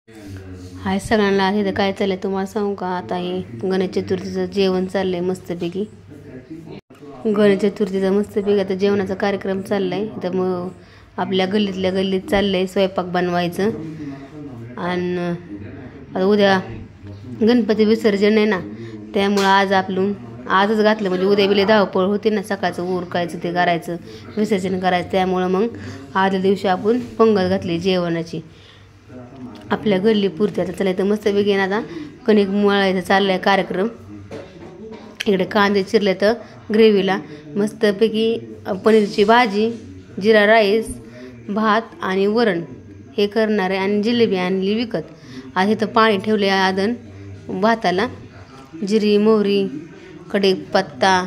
हाय सगळ्यांना, इथं काय चाललंय तुम्हाला सांगू का? आता हे गणेश चतुर्थीचं जेवण चाललंय मस्तपैकी. गणेश चतुर्थीचा मस्तपैकी आता जेवणाचा कार्यक्रम चाललाय. तर मग आपल्या गल्लीतल्या गल्लीत चाललंय स्वयंपाक बनवायचं. आणि आता उद्या गणपती विसर्जन आहे ना, त्यामुळं आजच घातलं म्हणजे उद्या बिले धावपळ होते ना, सकाळचं उरकायचं ते करायचं विसर्जन करायचं. त्यामुळं मग आदल्या दिवशी आपण पंगत घातली जेवणाची आपल्या गल्ली पुरती. आता चला इथं मस्त वेगळी आता कणिक मळायचं चाललाय कार्यक्रम. इकडे कांदे चिरले तर ग्रेव्हीला मस्तपैकी पनीरची भाजी, जिरा राईस, भात आणि वरण हे करणार आहे. आणि जिलेबी आणली विकत. आज इथं पाणी ठेवले आदन भाताला. जिरी, मोहरी, कढीपत्ता,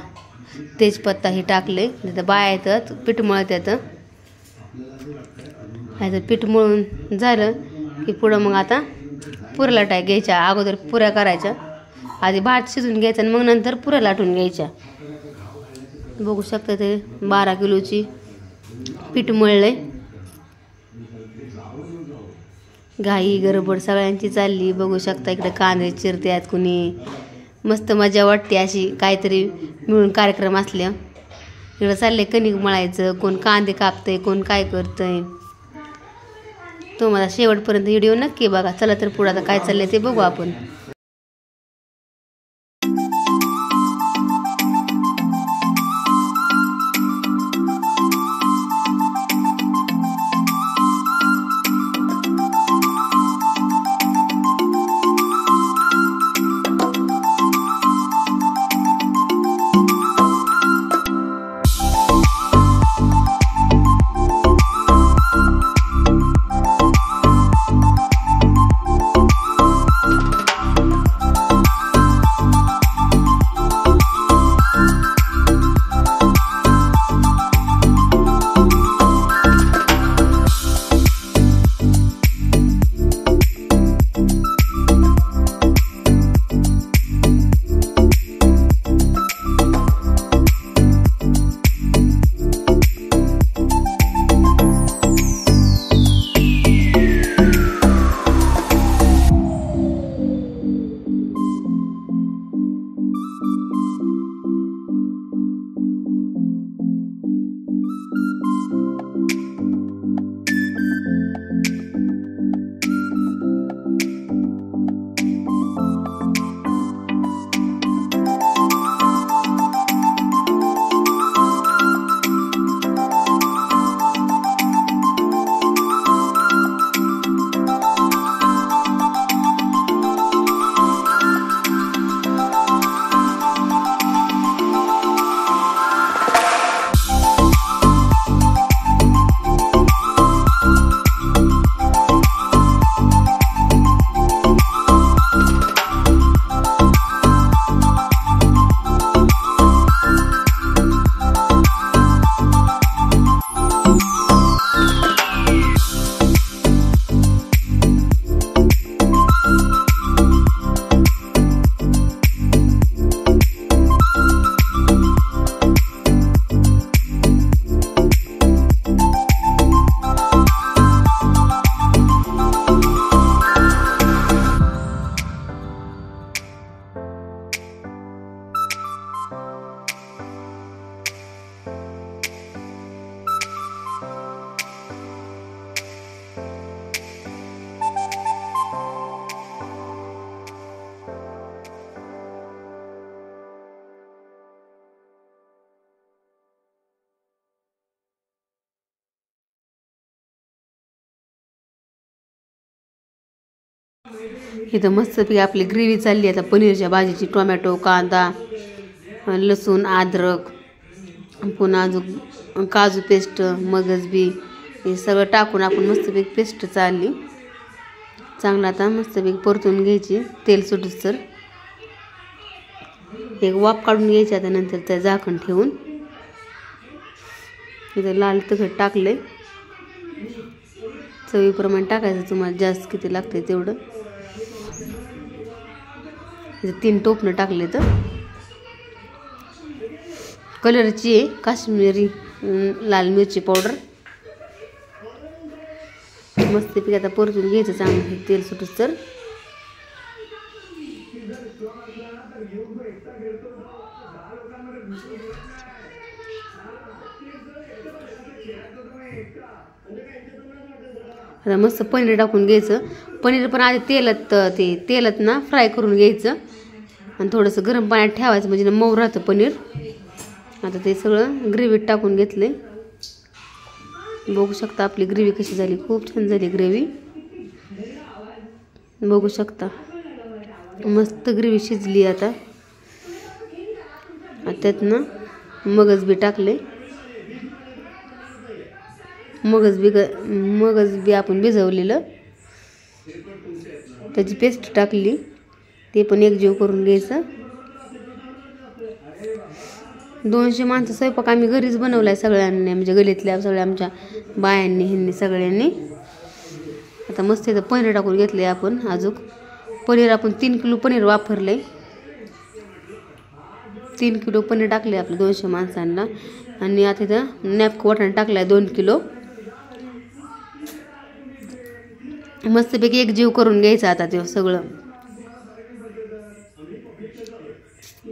तेजपत्ता हे टाकले. तिथं बाया येतात पीठ मळतात. पीठ मळून झालं की पुढं मग आता पुऱ्या लाटाय घ्यायच्या. अगोदर पुऱ्या करायच्या, आधी भात शिजून घ्यायचा आणि मग नंतर पुऱ्या लाटून घ्यायच्या. बघू शकता ते 12 किलोची पीठ मळलंय. घाई गडबड सगळ्यांची चालली. बघू शकता इकडे कांदे चिरत्यात, कुणी मस्त मजा वाटते अशी काहीतरी मिळून कार्यक्रम असल्या. इकडं चाललंय कणिक मळायचं, कोण कांदे कापतंय, कोण काय करतंय. तुम्हाला शेवटपर्यंत व्हिडिओ नक्की बघा. चला तर पुढं आता काय चाललंय ते बघू आपण. इथं मस्तपैकी आपली ग्रेव्ही चालली आता पनीरच्या भाजीची. टोमॅटो, कांदा, लसूण, अद्रक, पुन्हा अजून काजू पेस्ट, मगजबी हे सगळं टाकून आपण मस्तपैकी पेस्ट चालली. चांगलं आता मस्तपैकी परतून घ्यायची तेल सुटूस तर. एक वाफ काढून घ्यायची. आता नंतर त्या झाकण ठेवून इथं लाल तिखट टाकले. चवीप्रमाणे टाकायचं, तुम्हाला जास्त किती लागते तेवढं. इथं 3 टोपणं टाकले. तर कलरची आहे काश्मीरी लाल मिरची पावडर. मस्तपैकी आता परतून घ्यायचं चांगलं तेल सुटूस तर. आता मस्त पनीर टाकून घ्यायचं. पनीर पण आधी तेलात ना फ्राय करून घ्यायचं आणि थोडंसं गरम पाण्यात ठेवायचं म्हणजे मऊ राहतं पनीर. आता ते सगळं ग्रेव्हीत टाकून घेतले. बघू शकता आपली ग्रेव्ही कशी झाली. खूप छान झाली ग्रेव्ही. बघू शकता मस्त ग्रेव्ही शिजली. आता त्यात ना मगज बी टाकले. मगज बी आपण भिजवलेलं त्याची पेस्ट टाकली. ते पण एकजीव करून घ्यायचं. 200 माणसं स्वयंपाक आम्ही घरीच बनवलाय सगळ्यांनी, म्हणजे गलीतल्या सगळ्या आमच्या बायांनी ह्यांनी सगळ्यांनी. आता मस्त इथं पनीर टाकून घेतले आपण. अजून पनीर आपण 3 किलो पनीर वापरले. 3 किलो पनीर टाकले आपल्या 200 माणसांना. आणि आता इथं नॅपको वाटाणा टाकलाय 2 किलो. मस्तपैकी एकजीव करून घ्यायचं आता ते सगळं.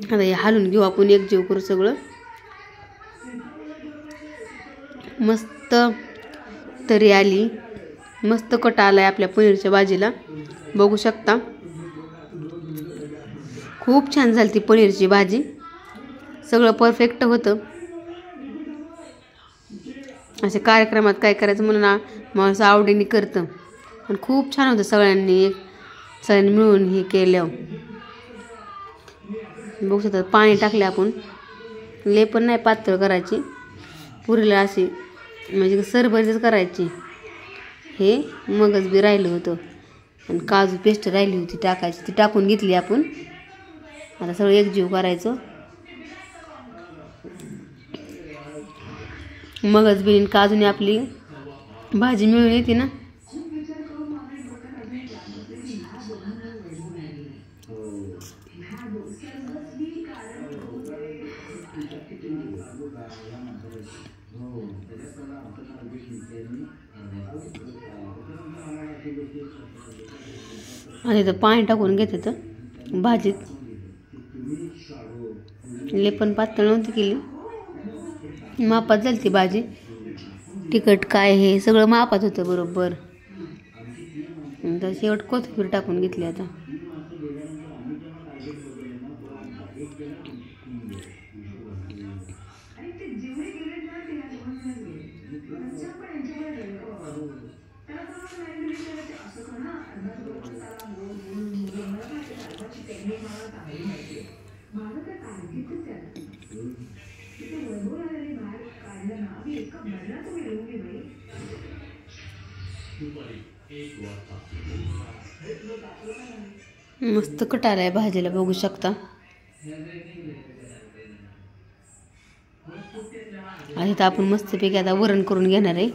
आता हे हलवून घेऊ आपण, एकजीव करू सगळं. मस्त तरी आली, मस्त कट आलाय आपल्या पनीरच्या भाजीला. बघू शकता खूप छान झाली ती पनीरची भाजी. सगळं परफेक्ट होतं. अशा कार्यक्रमात काय करायचं म्हणून माणूस आवडीने करतं आणि खूप छान होतं. सगळ्यांनी मिळून हे केलं. बघू शकता पाणी टाकले आपण. लय पण नाही पातळ करायची, पुरीला अशी म्हणजे सरभरीच करायची. हे मगज बी राहिलं होतं आणि काजू पेस्ट राहिली होती टाकायची, ती टाकून घेतली आपण. आता सगळं एकजीव करायचं. मगज बी काजूने आपली भाजी मिळून येते ना. आणि इथं पाणी टाकून घेते तर भाजीत. लय पण पातळ नव्हती केली, मापात झाली ती भाजी. तिखट काय हे सगळं मापात होतं बरोबर. तर शेवट कोथिंबीर टाकून घेतली. आता मस्त कट आलाय भाजीला. बघू शकता. आणि इथं आपण मस्तपैकी आता वरण करून घेणार आहे.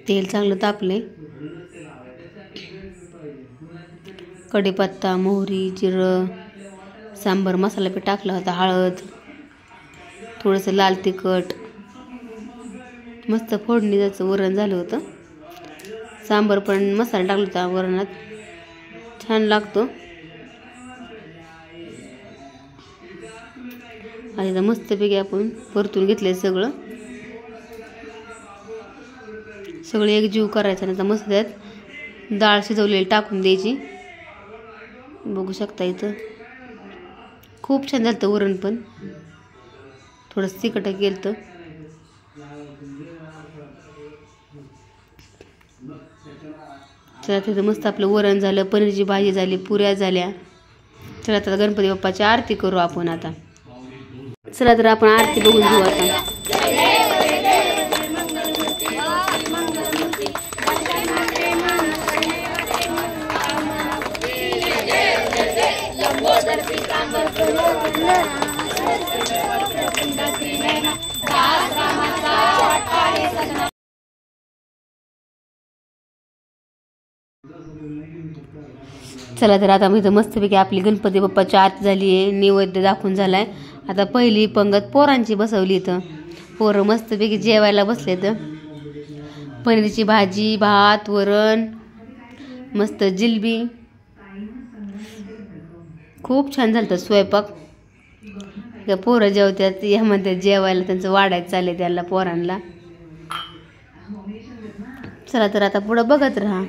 तेल चांगलं तापले. कढीपत्ता, मोहरी, जिरं, सांबर मसाला बी टाकला होता, हळद, थोडंसं लाल तिखट. मस्त फोडणीचं वरण झालं होतं. सांबर पण मसाला टाकला होता वरणात, छान लागतो. आणि आता मस्तपैकी आपण परतून घेतले सगळं. सगळं एकजीव करायचं. आणि आता मस्त त्यात डाळ शिजवलेली टाकून द्यायची. बघू शकता इथं खूप छान झालं वरण. पण थोडंसं तिखट केलं तर. चला तिथं मस्त आपलं वरण झालं, पनीरची भाजी झाली, पुऱ्या झाल्या. चला आता गणपती बाप्पाची आरती करू आपण. आता चला तर आपण आरती बघून घेऊ आता. चला तर आता इथं मस्तपैकी आपली गणपती बाप्पाची आरती झाली आहे, नैवेद्य दाखवून झालाय. आता पहिली पंगत पोरांची बसवली. इथं पोरं मस्तपैकी जेवायला बसलेत. पनीरची भाजी, भात, वरण, मस्त जिलबी. खूप छान झालं स्वयंपाक. त्या पोरं जेवतात यामध्ये जेवायला त्यांचं वाढायचं चाललंय त्याला पोरांना. चला तर आता पुढं बघत राहा.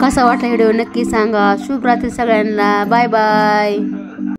कसा वाटला व्हिडिओ नक्की सांगा. शुभ रात्री सगळ्यांना. Bye bye.